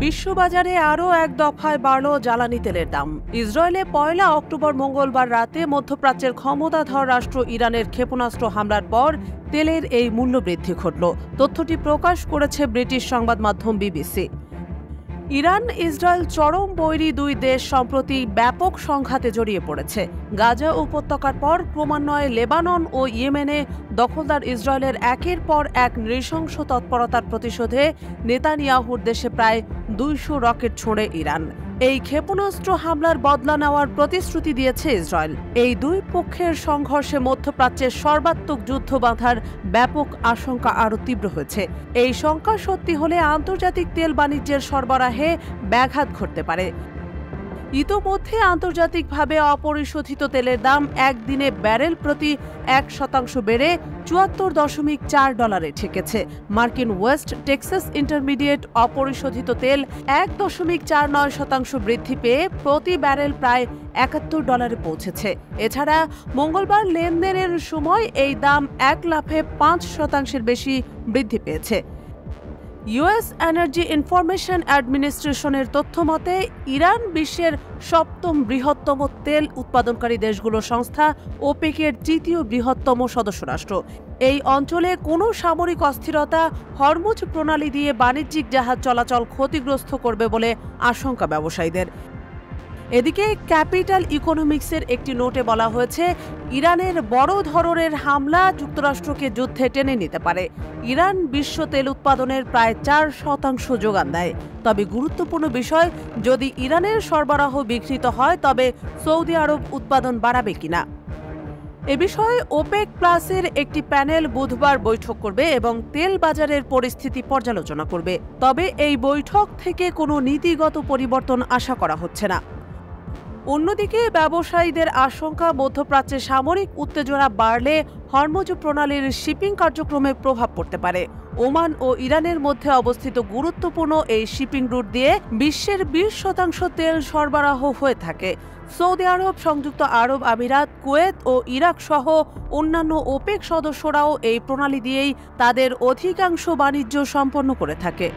বিশ্ববাজারে আরও এক দফায় বাড়ল জ্বালানি তেলের দাম। ইসরায়েলে ১ অক্টোবর মঙ্গলবার রাতে মধ্যপ্রাচ্যের ক্ষমতাধর রাষ্ট্র ইরানের ক্ষেপণাস্ত্র হামলার পর তেলের এই মূল্যবৃদ্ধি ঘটল। তথ্যটি প্রকাশ করেছে ব্রিটিশ সংবাদ মাধ্যম বিবিসি। ইরান ইসরায়েল চরম বৈরী দুই দেশ সম্প্রতি ব্যাপক সংঘাতে জড়িয়ে পড়েছে। গাজা উপত্যকার পর ক্রমান্বয়ে লেবানন ও ইয়েমেনে দখলদার ইসরায়েলের একের পর এক নৃশংস তৎপরতার প্রতিশোধে নেতানিয়াহুর দেশে প্রায় ২০০ রকেট ছোঁড়ে ইরান। এই ক্ষেপণাস্ত্র হামলার বদলা নেওয়ার প্রতিশ্রুতি দিয়েছে ইসরায়েল। এই দুই পক্ষের সংঘর্ষে মধ্যপ্রাচ্যের সর্বাত্মক যুদ্ধ বাঁধার ব্যাপক আশঙ্কা আরও তীব্র হয়েছে। এই শঙ্কা সত্যি হলে আন্তর্জাতিক তেল বাণিজ্যের সরবরাহে ব্যাঘাত ঘটতে পারে। ইতোমধ্যে আন্তর্জাতিকভাবে অপরিশোধিত তেলের দাম একদিনে ব্যারেল প্রতি ১% বেড়ে $৭৪.৪ ঠেকেছে। মার্কিন ওয়েস্ট টেক্সাস ইন্টারমিডিয়েট অপরিশোধিত তেল ১.৪৯% বৃদ্ধি পেয়ে প্রতি ব্যারেল প্রায় $৭১ পৌঁছেছে। এছাড়া মঙ্গলবার লেনদেনের সময় এই দাম এক লাফে ৫% বেশি বৃদ্ধি পেয়েছে। ইউএস এনার্জি ইনফরমেশন অ্যাডমিনিস্ট্রেশনের তথ্য মতে ইরান বিশ্বের সপ্তম বৃহত্তম তেল উৎপাদনকারী দেশগুলোর সংস্থা ওপেকের তৃতীয় বৃহত্তম সদস্য রাষ্ট্র। এই অঞ্চলে কোনো সামরিক অস্থিরতা হরমুজ প্রণালী দিয়ে বাণিজ্যিক জাহাজ চলাচল ক্ষতিগ্রস্ত করবে বলে আশঙ্কা ব্যবসায়ীদের। এদিকে ক্যাপিটাল ইকোনমিক্সের একটি নোটে বলা হয়েছে, ইরানের বড় ধরনের হামলা যুক্তরাষ্ট্রকে যুদ্ধে টেনে নিতে পারে। ইরান বিশ্ব তেল উৎপাদনের প্রায় 4% যোগান দেয়। তবে গুরুত্বপূর্ণ বিষয়, যদি ইরানের সরবরাহ বিঘ্নিত হয় তবে সৌদি আরব উৎপাদন বাড়াবে কিনা। এ বিষয়ে ওপেক প্লাসের একটি প্যানেল বুধবার বৈঠক করবে এবং তেল বাজারের পরিস্থিতি পর্যালোচনা করবে। তবে এই বৈঠক থেকে কোনো নীতিগত পরিবর্তন আশা করা হচ্ছে না। অন্যদিকে ব্যবসায়ীদের আশঙ্কা, মধ্যপ্রাচ্যে সামরিক উত্তেজনা বাড়লে হরমুজ প্রণালীর শিপিং কার্যক্রমে প্রভাব পড়তে পারে। ওমান ও ইরানের মধ্যে অবস্থিত গুরুত্বপূর্ণ এই শিপিং রুট দিয়ে বিশ্বের 20% তেল সরবরাহ হয়ে থাকে। সৌদি আরব, সংযুক্ত আরব আমিরাত, কুয়েত ও ইরাক সহ অন্যান্য ওপেক সদস্যরাও এই প্রণালী দিয়েই তাদের অধিকাংশ বাণিজ্য সম্পন্ন করে থাকে।